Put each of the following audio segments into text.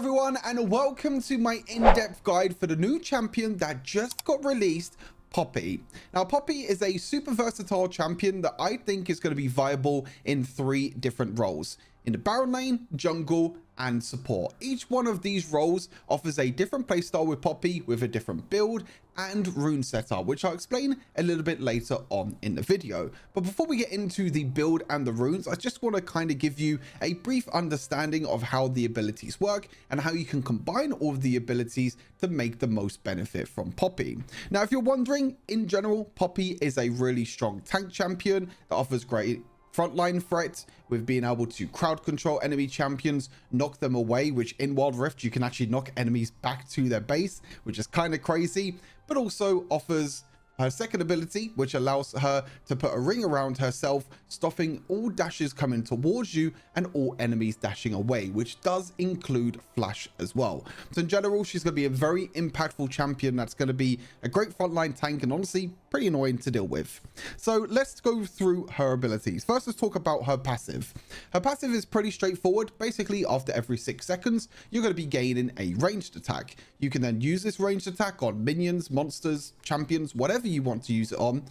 everyone, and welcome to my in-depth guide for the new champion that just got released, Poppy. Now, Poppy is a super versatile champion that I think is going to be viable in 3 different roles: in the Baron lane, jungle, and support. Each one of these roles offers a different playstyle with Poppy, with a different build and rune setup, which I'll explain a little bit later on in the video. But before we get into the build and the runes, I just want to kind of give you a brief understanding of how the abilities work and how you can combine all of the abilities to make the most benefit from Poppy. Now, if you're wondering, in general, Poppy is a really strong tank champion that offers great frontline threat with being able to crowd control enemy champions, knock them away, which in Wild Rift you can actually knock enemies back to their base, which is kind of crazy, but also offers her second ability, which allows her to put a ring around herself, stopping all dashes coming towards you and all enemies dashing away, which does include flash as well. So in general, she's going to be a very impactful champion that's going to be a great frontline tank and honestly pretty annoying to deal with. So let's go through her abilities. First, let's talk about her passive. Her passive is pretty straightforward. Basically, after every 6 seconds, you're going to be gaining a ranged attack. You can then use this ranged attack on minions, monsters, champions, whatever you want to use it on.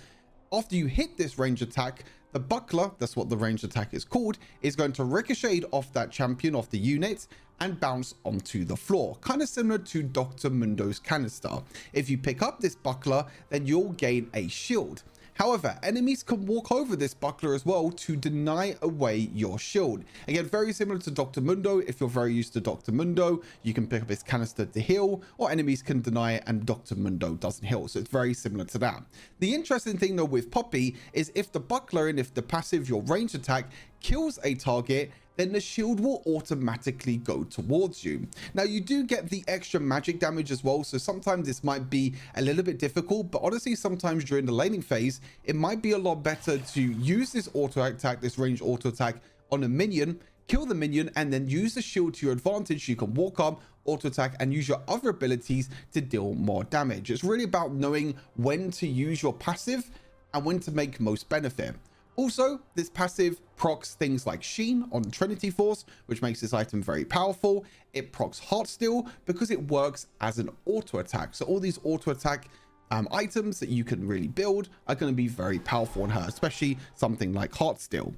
After you hit this ranged attack, the buckler, that's what the ranged attack is called, is going to ricochet off that champion, off the unit, and bounce onto the floor, kind of similar to Dr. Mundo's canister. If you pick up this buckler, then you'll gain a shield. However, enemies can walk over this buckler as well to deny away your shield. Again, very similar to Dr. Mundo. If you're very used to Dr. Mundo, you can pick up his canister to heal, or enemies can deny it and Dr. Mundo doesn't heal. So it's very similar to that. The interesting thing though with Poppy is if the buckler and if the passive, your range attack, kills a target, then the shield will automatically go towards you. Now, you do get the extra magic damage as well, so sometimes this might be a little bit difficult, but honestly, sometimes during the laning phase, it might be a lot better to use this auto attack, this range auto attack on a minion, kill the minion, and then use the shield to your advantage. You can walk up, auto attack, and use your other abilities to deal more damage. It's really about knowing when to use your passive and when to make most benefit. Also, this passive procs things like Sheen on Trinity Force, which makes this item very powerful. It procs Heartsteel because it works as an auto attack. So all these auto attack items that you can really build are going to be very powerful on her, especially something like Heartsteel.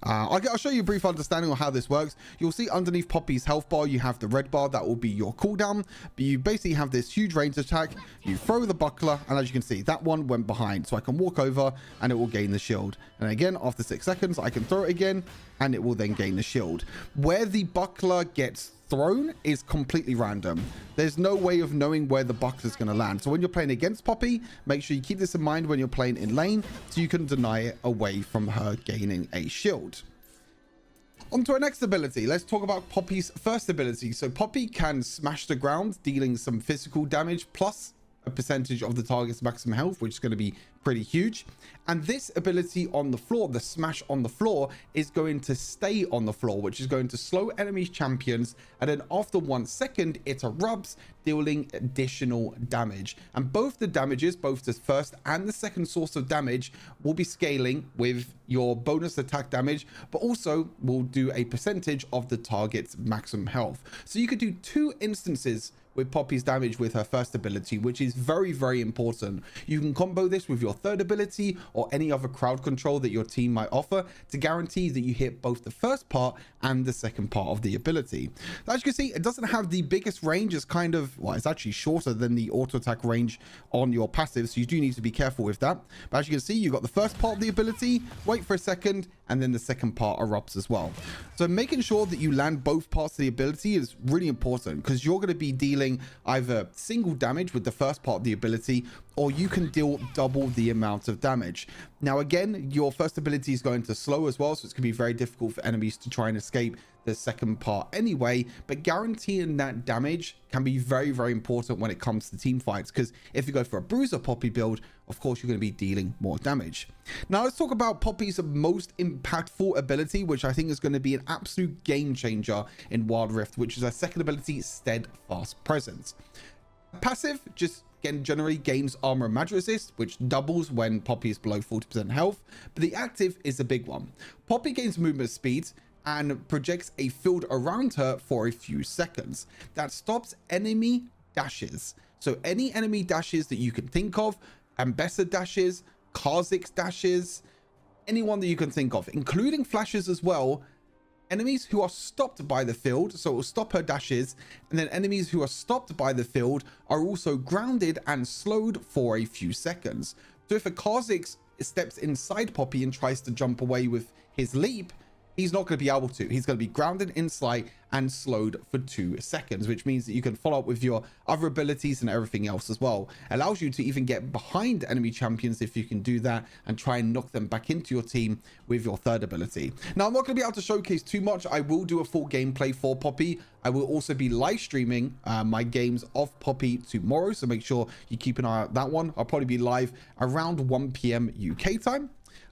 I'll show you a brief understanding of how this works. You'll see underneath Poppy's health bar, you have the red bar. That will be your cooldown. But you basically have this huge range attack. You throw the buckler, and as you can see, that one went behind. So I can walk over, and it will gain the shield. And again, after 6 seconds, I can throw it again, and it will then gain the shield. Where the buckler gets thrown is completely random. There's no way of knowing where the buckler is going to land. So when you're playing against Poppy, make sure you keep this in mind when you're playing in lane, so you can deny it away from her gaining a shield. On to our next ability. Let's talk about Poppy's first ability. So Poppy can smash the ground, dealing some physical damage plus a percentage of the target's maximum health, which is going to be pretty huge. And this ability on the floor, the smash on the floor, is going to stay on the floor, which is going to slow enemy champions, and then after 1 second it erupts, dealing additional damage. And both the damages, both the first and the second source of damage, will be scaling with your bonus attack damage, but also will do a percentage of the target's maximum health. So you could do 2 instances with Poppy's damage with her first ability, which is very, very important. You can combo this with your third ability or any other crowd control that your team might offer to guarantee that you hit both the first part and the second part of the ability. As you can see, it doesn't have the biggest range. It's kind of, well, it's actually shorter than the auto attack range on your passive, so you do need to be careful with that. But as you can see, you've got the first part of the ability, wait for a second, and then the second part erupts as well. So making sure that you land both parts of the ability is really important, because you're going to be dealing either single damage with the first part of the ability, or you can deal double the amount of damage. Now again, your first ability is going to slow as well, so it's going to be very difficult for enemies to try and escape the second part anyway, but guaranteeing that damage can be very, very important when it comes to team fights, because if you go for a bruiser Poppy build, of course you're going to be dealing more damage. Now let's talk about Poppy's most impactful ability, which I think is going to be an absolute game changer in Wild Rift, which is her second ability, Steadfast Presence. Passive just generally gains armor and magic resist, which doubles when Poppy is below 40% health, but the active is a big one. Poppy gains movement speed, and projects a field around her for a few seconds. That stops enemy dashes. So any enemy dashes that you can think of, Ambessa dashes, Kha'Zix dashes, anyone that you can think of, including flashes as well. Enemies who are stopped by the field, so it will stop her dashes, and then enemies who are stopped by the field are also grounded and slowed for a few seconds. So if a Kha'Zix steps inside Poppy and tries to jump away with his leap, he's not going to be able to. He's going to be grounded in sight and slowed for 2 seconds, which means that you can follow up with your other abilities and everything else as well. Allows you to even get behind enemy champions if you can do that and try and knock them back into your team with your third ability. Now, I'm not going to be able to showcase too much. I will do a full gameplay for Poppy. I will also be live streaming my games of Poppy tomorrow, so make sure you keep an eye out that one. I'll probably be live around 1 p.m. UK time.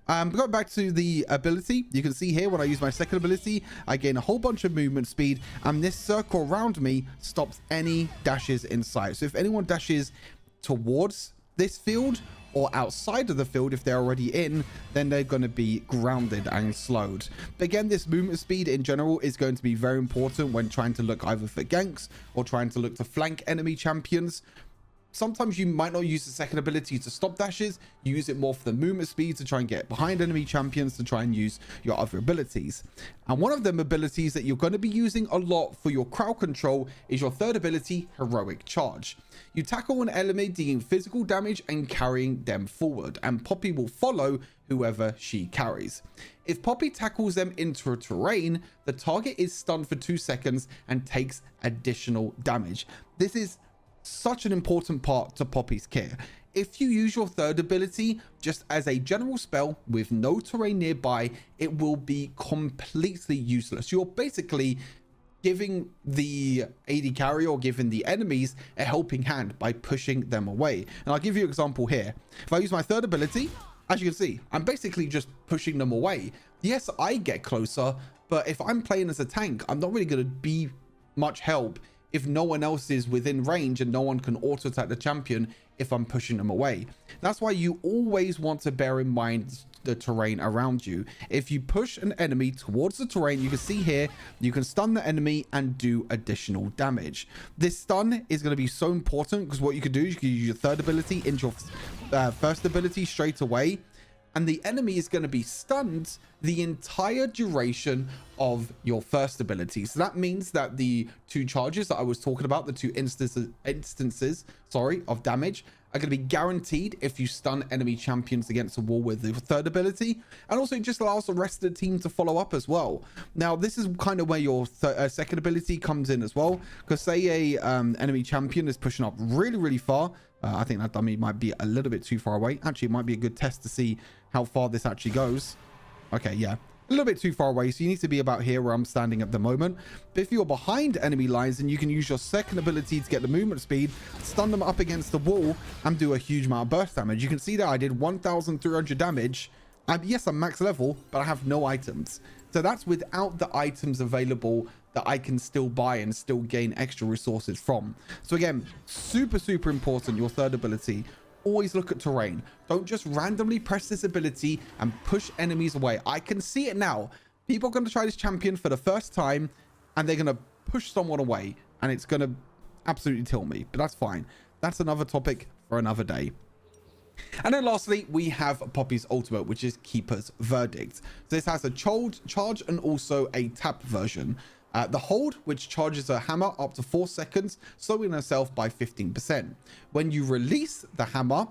Going back to the ability, you can see here when I use my second ability, I gain a whole bunch of movement speed, and this circle around me stops any dashes in sight. So if anyone dashes towards this field or outside of the field, if they're already in, then they're going to be grounded and slowed. But again, this movement speed in general is going to be very important when trying to look either for ganks or trying to look to flank enemy champions. Sometimes you might not use the second ability to stop dashes. You use it more for the movement speed to try and get behind enemy champions, to try and use your other abilities. And one of them abilities that you're going to be using a lot for your crowd control is your third ability, Heroic Charge. You tackle an enemy dealing physical damage and carrying them forward, and Poppy will follow whoever she carries. If Poppy tackles them into a terrain, the target is stunned for 2 seconds and takes additional damage. This is such an important part to Poppy's kit. If you use your third ability just as a general spell with no terrain nearby, it will be completely useless. You're basically giving the AD carry or giving the enemies a helping hand by pushing them away. And I'll give you an example here. If I use my third ability, as you can see, I'm basically just pushing them away. Yes, I get closer, but if I'm playing as a tank, I'm not really going to be much help if no one else is within range and no one can auto attack the champion if I'm pushing them away. That's why you always want to bear in mind the terrain around you. If you push an enemy towards the terrain, you can see here, you can stun the enemy and do additional damage. This stun is going to be so important because what you can do is you can use your third ability into your first ability straight away, and the enemy is going to be stunned the entire duration of your first ability. So that means that the 2 charges that I was talking about, the 2 instances of damage, are going to be guaranteed if you stun enemy champions against a wall with the third ability. And also it just allows the rest of the team to follow up as well. Now, this is kind of where your second ability comes in as well. Because say a enemy champion is pushing up really, really far. I think that dummy might be a little bit too far away. Actually, it might be a good test to see how far this actually goes. Okay, yeah, a little bit too far away, so you need to be about here where I'm standing at the moment. But if you're behind enemy lines, then you can use your second ability to get the movement speed, stun them up against the wall, and do a huge amount of burst damage. You can see that I did 1,300 damage. Yes, I'm max level, but I have no items. So that's without the items available that I can still buy and still gain extra resources from. So again, super, super important, your third ability. Always look at terrain. Don't just randomly press this ability and push enemies away. I can see it now. People are going to try this champion for the first time and they're going to push someone away and it's going to absolutely tilt me, but that's fine. That's another topic for another day. And then lastly, we have Poppy's ultimate, which is Keeper's Verdict. So this has a charge and also a tap version. The hold, which charges a hammer up to 4 seconds, slowing herself by 15%. When you release the hammer,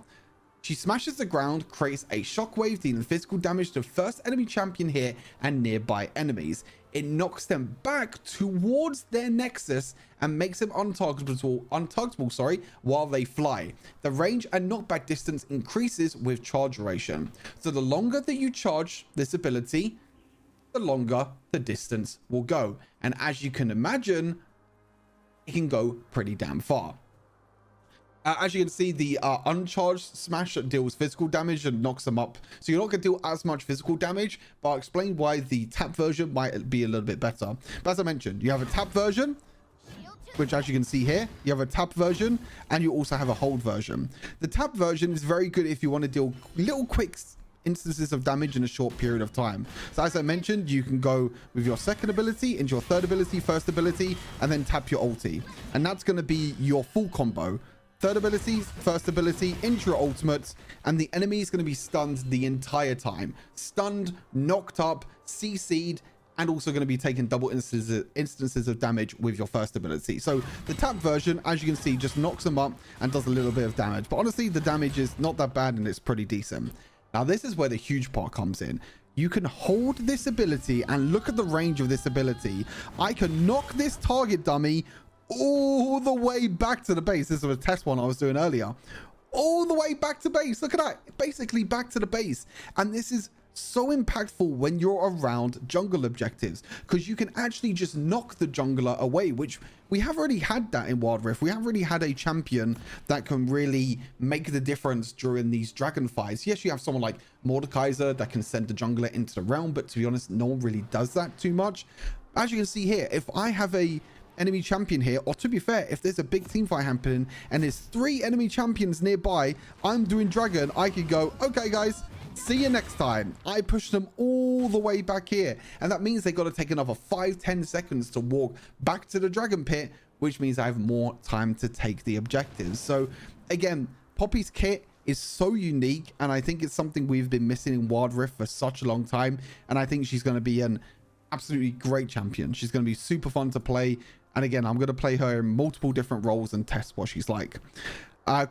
she smashes the ground, creates a shockwave, dealing physical damage to first enemy champion here and nearby enemies. It knocks them back towards their nexus and makes them untargetable, while they fly. The range and knockback distance increases with charge duration. So the longer that you charge this ability, the longer the distance will go. And as you can imagine, it can go pretty damn far. As you can see, the uncharged smash deals physical damage and knocks them up. So you're not going to deal as much physical damage, but I'll explain why the tap version might be a little bit better. But as I mentioned, you have a tap version, which as you can see here, you have a tap version and you also have a hold version. The tap version is very good if you want to deal little quick instances of damage in a short period of time. So as I mentioned, you can go with your second ability into your third ability, first ability, and then tap your ulti. And that's going to be your full combo. Third ability, first ability, into your ultimates, and the enemy is going to be stunned the entire time. Stunned, knocked up, CC'd, and also going to be taking double instances of damage with your first ability. So the tap version, as you can see, just knocks them up and does a little bit of damage. But honestly, the damage is not that bad and it's pretty decent. Now, this is where the huge part comes in. You can hold this ability and look at the range of this ability. I can knock this target dummy all the way back to the base. This was a test one I was doing earlier. All the way back to base. Look at that. Basically back to the base. And this is so impactful when you're around jungle objectives, because you can actually just knock the jungler away, which we have already had that in Wild Rift. We have already had a champion that can really make the difference during these dragon fights. Yes, you have someone like Mordekaiser that can send the jungler into the realm, but to be honest, no one really does that too much. As you can see here, if I have a enemy champion here, or to be fair, if there's a big team fight happening and there's 3 enemy champions nearby, I'm doing dragon, I could go, okay guys, see you next time. I push them all the way back here, and that means they got to take another 5-10 seconds to walk back to the dragon pit, which means I have more time to take the objectives. So again, Poppy's kit is so unique, and I think it's something we've been missing in Wild Rift for such a long time, and I think she's going to be an absolutely great champion. She's going to be super fun to play, and again, I'm going to play her in multiple different roles and test what she's like.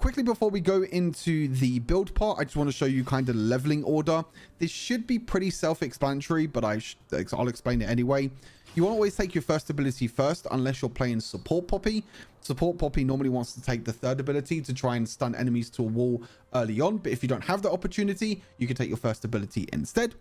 Quickly before we go into the build part, I just want to show you kind of leveling order. This should be pretty self-explanatory, but I'll explain it anyway. You won't always take your first ability first unless you're playing support Poppy. Support Poppy normally wants to take the third ability to try and stun enemies to a wall early on, but if you don't have that opportunity, you can take your first ability instead.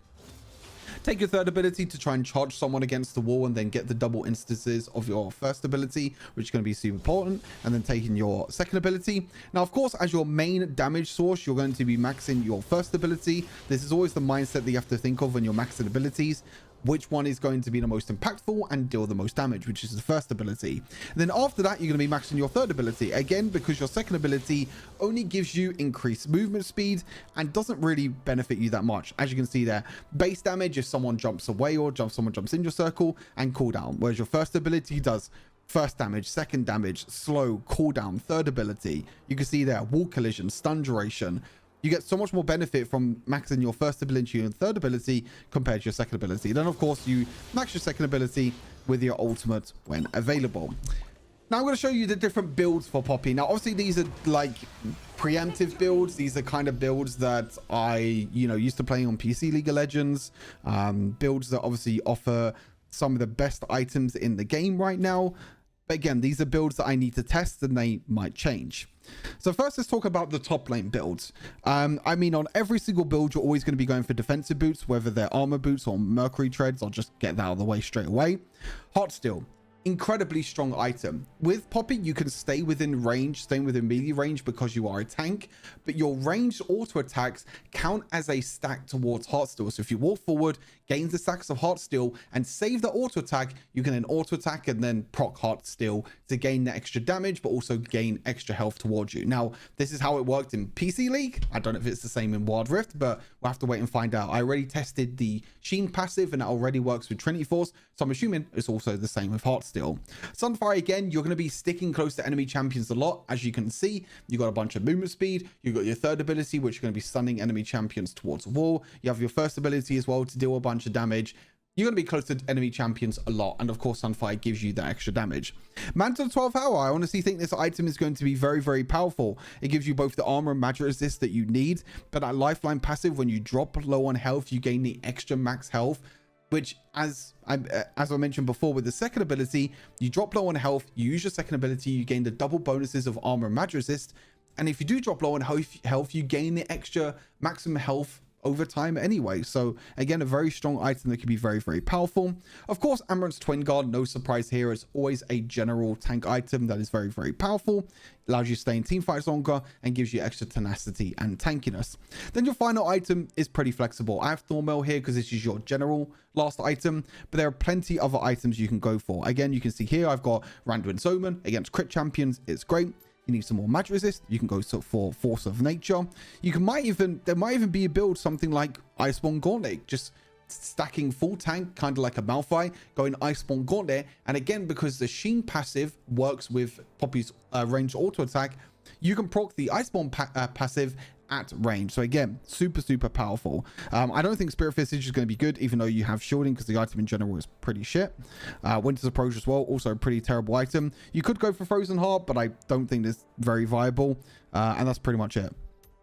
Take your third ability to try and charge someone against the wall and then get the double instances of your first ability, which is going to be super important, and then taking your second ability. Now, of course, as your main damage source, you're going to be maxing your first ability. This is always the mindset that you have to think of when you're maxing abilities. Which one is going to be the most impactful and deal the most damage, which is the first ability. And then after that, you're going to be maxing your third ability. Again, because your second ability only gives you increased movement speed and doesn't really benefit you that much. As you can see there, base damage if someone jumps away or someone jumps in your circle, and cooldown. Whereas your first ability does first damage, second damage, slow, cooldown, third ability. You can see there, wall collision, stun duration. You get so much more benefit from maxing your first ability and third ability compared to your second ability. Then, of course, you max your second ability with your ultimate when available. Now, I'm going to show you the different builds for Poppy. Now, obviously, these are like preemptive builds. These are kind of builds that I, used to playing on PC League of Legends. Builds that obviously offer some of the best items in the game right now. But again, these are builds that I need to test and they might change. So first, let's talk about the top lane builds. I mean, on every single build, you're always going to be going for defensive boots, whether they're armor boots or mercury treads. I'll just get that out of the way straight away. Heart Steel. Incredibly strong item. With Poppy, you can stay within range, staying within melee range because you are a tank, but your ranged auto attacks count as a stack towards Heartsteel. So if you walk forward, gain the stacks of Heartsteel and save the auto attack, you can then auto attack and then proc Heartsteel to gain the extra damage, but also gain extra health towards you. Now, this is how it worked in PC League. I don't know if it's the same in Wild Rift, but we'll have to wait and find out. I already tested the Sheen passive and it already works with Trinity Force, so I'm assuming it's also the same with Heartsteel. Sunfire, again, you're going to be sticking close to enemy champions a lot. As you can see, you got a bunch of movement speed. You've got your third ability, which you're going to be stunning enemy champions towards the wall. You have your first ability as well to deal a bunch of damage. You're going to be close to enemy champions a lot. And of course, Sunfire gives you that extra damage. Mantle 12th Hour. I honestly think this item is going to be very, very powerful. It gives you both the armor and magic resist that you need. But that lifeline passive, when you drop low on health, you gain the extra max health. Which, as I mentioned before, with the second ability, you drop low on health, you use your second ability, you gain the double bonuses of armor and magic resist. And if you do drop low on health, you gain the extra maximum health over time anyway. So again, a very strong item that can be very, very powerful. Of course, Amarant's Twin Guard, no surprise here. It's always a general tank item that is very, very powerful. Allows you to stay in team fights longer and gives you extra tenacity and tankiness. Then your final item is pretty flexible. I have Thornmail here because this is your general last item, but there are plenty other items you can go for. Again, you can see here I've got Randuin's Omen against crit champions. It's great. you need some more magic resist, you can go for Force of Nature. There might even be a build something like Iceborne Gauntlet, just stacking full tank, kind of like a Malphite, going Iceborne Gauntlet. And again, because the Sheen passive works with Poppy's ranged auto attack, you can proc the Iceborne passive at range. So again, super powerful. I don't think Spirit Visage is going to be good, even though you have shielding, because the item in general is pretty shit. Winter's Approach as well, also a pretty terrible item. You could go for Frozen Heart, but I don't think it's very viable. And that's pretty much it.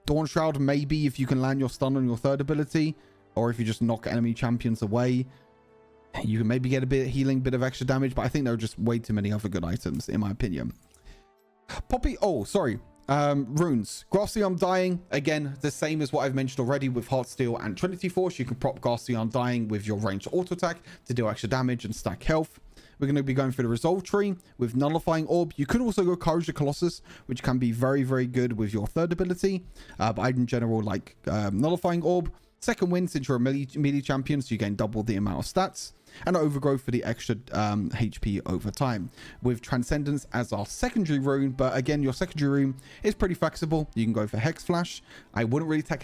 Dawn Shroud, maybe if you can land your stun on your third ability, or if you just knock enemy champions away, you can maybe get a bit of healing, bit of extra damage. But I think there are just way too many other good items, in my opinion. Poppy, oh, sorry. Runes. Grasp the Undying, again, the same as what I've mentioned already with Heartsteel and Trinity Force. You can prop Grasp the Undying with your ranged auto attack to deal extra damage and stack health. We're going to be going through the Resolve tree with Nullifying Orb. You could also go Courage the Colossus, which can be very good with your third ability. But I in general like Nullifying Orb. Second Wind, since you're a melee champion, so you gain double the amount of stats. And Overgrowth for the extra HP over time, with Transcendence as our secondary rune. But again, your secondary rune is pretty flexible. You can go for Hex Flash. I wouldn't really take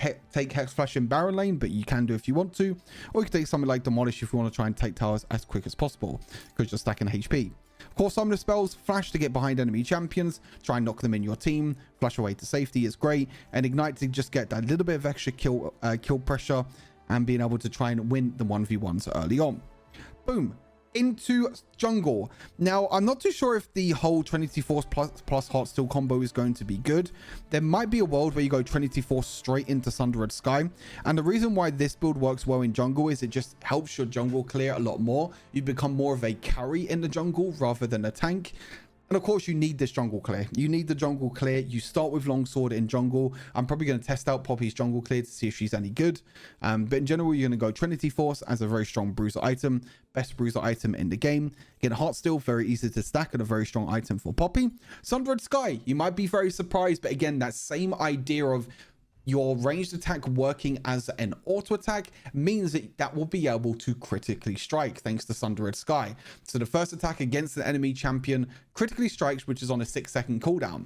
Hex Flash in Baron Lane, but you can do if you want to. Or you can take something like Demolish if you want to try and take towers as quick as possible, because you're stacking HP. Of course, some of the spells, Flash to get behind enemy champions, try and knock them in your team, Flash away to safety is great, and Ignite to just get that little bit of extra kill pressure and being able to try and win the 1v1s early on. Boom, into jungle. Now, I'm not too sure if the whole Trinity Force plus Heartsteel combo is going to be good. There might be a world where you go Trinity Force straight into Sundered Sky. And the reason why this build works well in jungle is it just helps your jungle clear a lot more. You become more of a carry in the jungle rather than a tank. And of course, you need this jungle clear. You need the jungle clear. You start with Longsword in jungle. I'm probably going to test out Poppy's jungle clear to see if she's any good. But in general, you're going to go Trinity Force as a very strong bruiser item. Best bruiser item in the game. Again, Heartsteel, very easy to stack and a very strong item for Poppy. Sundered Sky, you might be very surprised. But again, that same idea of your ranged attack working as an auto attack means that will be able to critically strike thanks to Sundered Sky. So the first attack against the enemy champion critically strikes, which is on a 6-second cooldown.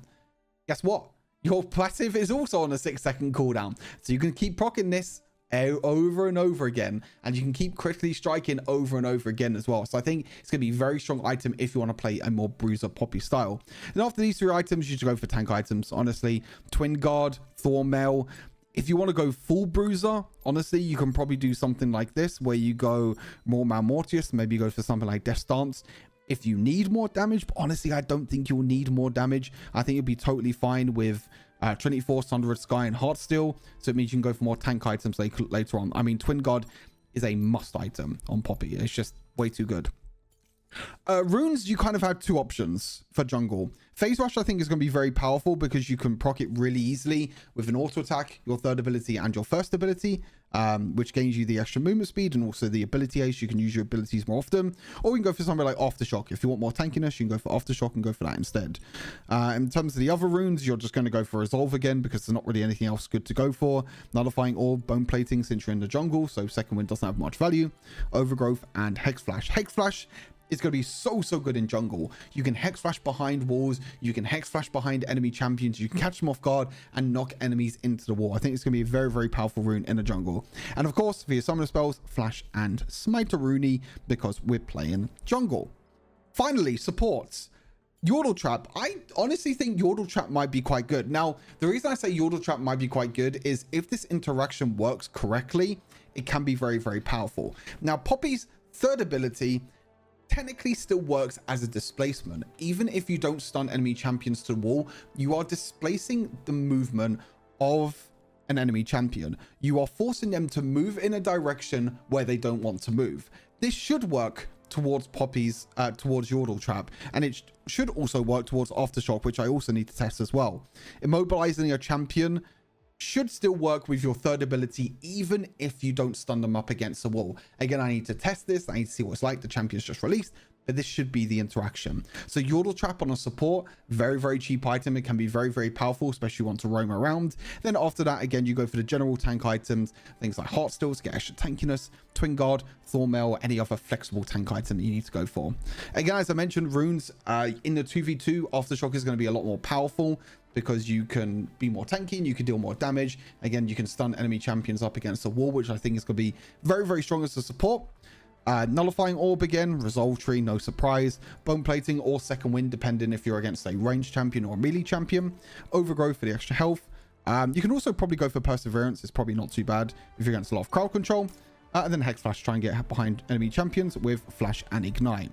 Guess what? Your passive is also on a 6-second cooldown. So you can keep proccing this over and over again, and you can keep critically striking over and over again as well. So I think it's going to be a very strong item if you want to play a more bruiser Poppy style. And after these three items, you should go for tank items, honestly. Twin Guard, Thornmail. If you want to go full bruiser, honestly, you can probably do something like this, where you go more Malmortius, maybe go for something like Death Stance if you need more damage. But honestly, I don't think you'll need more damage. I think you'll be totally fine with Trinity Force, Sundered Sky, and Heartsteel. So it means you can go for more tank items later on. I mean, Twin Guard is a must item on Poppy. It's just way too good. Runes, you kind of have two options for jungle. Phase Rush, I think, is going to be very powerful because you can proc it really easily with an auto attack, your third ability, and your first ability, which gains you the extra movement speed and also the ability ace. You can use your abilities more often, or you can go for something like Aftershock. If you want more tankiness, you can go for Aftershock and go for that instead. In terms of the other runes, you're just going to go for Resolve again because there's not really anything else good to go for. Nullifying Orb, Bone Plating since you're in the jungle, so second wind doesn't have much value. Overgrowth and Hex Flash. Hex Flash is going to be so good in jungle. You can Hex Flash behind walls, you can Hex Flash behind enemy champions, you can catch them off guard and knock enemies into the wall. I think it's going to be a very powerful rune in the jungle. And of course, for your summoner spells, Flash and Smite Rooney, because we're playing jungle. Finally, supports. Yordle Trap. I honestly think Yordle Trap might be quite good. Now, the reason I say Yordle Trap might be quite good is if this interaction works correctly, it can be very powerful. Now, Poppy's third ability technically still works as a displacement. Even if you don't stun enemy champions to the wall, you are displacing the movement of an enemy champion. You are forcing them to move in a direction where they don't want to move. This should work towards Poppy's, towards Yordle Trap, and it should also work towards Aftershock, which I also need to test as well. Immobilizing your champion should still work with your third ability, even if you don't stun them up against the wall. Again, I need to test this. I need to see what it's like. The champion's just released, but this should be the interaction. So Yordle Trap on a support, very, very cheap item. It can be very, very powerful, especially if you want to roam around. Then after that, again, you go for the general tank items, things like Heart Steals, get extra tankiness, Twin Guard, Thornmail, any other flexible tank item that you need to go for. Again, as I mentioned, runes in the 2v2, Aftershock is going to be a lot more powerful because you can be more tanky and you can deal more damage. Again, you can stun enemy champions up against the wall, which I think is going to be very, very strong as a support. Nullifying Orb again, Resolve Tree, no surprise. Bone Plating or Second Wind, depending if you're against a ranged champion or a melee champion. Overgrowth for the extra health. You can also probably go for Perseverance. It's probably not too bad if you're against a lot of crowd control. And then Hex Flash, try and get behind enemy champions with Flash and Ignite.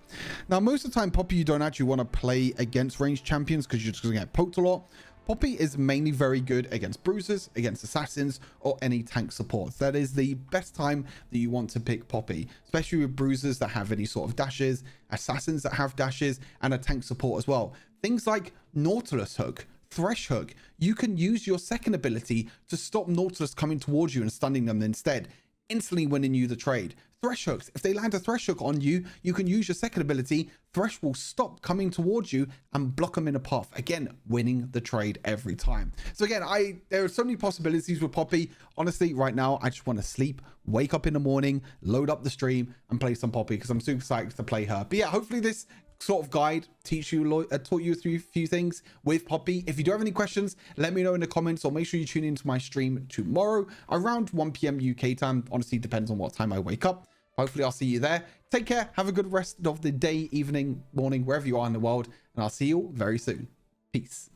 Now, most of the time, Poppy, you don't actually want to play against ranged champions because you're just going to get poked a lot. Poppy is mainly very good against bruisers, against assassins, or any tank supports. That is the best time that you want to pick Poppy, especially with bruisers that have any sort of dashes, assassins that have dashes, and a tank support as well. Things like Nautilus Hook, Thresh Hook. You can use your second ability to stop Nautilus coming towards you and stunning them instead, instantly winning you the trade. Thresh Hooks, if they land a Thresh Hook on you, you can use your second ability. Thresh will stop coming towards you and block them in a path. Again, winning the trade every time. So again, there are so many possibilities with Poppy. Honestly, right now, I just want to sleep, wake up in the morning, load up the stream, and play some Poppy because I'm super excited to play her. But yeah, hopefully this sort of guide taught you through a few things with Poppy. If you do have any questions, let me know in the comments, or make sure you tune into my stream tomorrow around 1 p.m. UK time. Honestly, depends on what time I wake up. Hopefully I'll see you there. Take care, have a good rest of the day, evening, morning, wherever you are in the world, and I'll see you all very soon. Peace.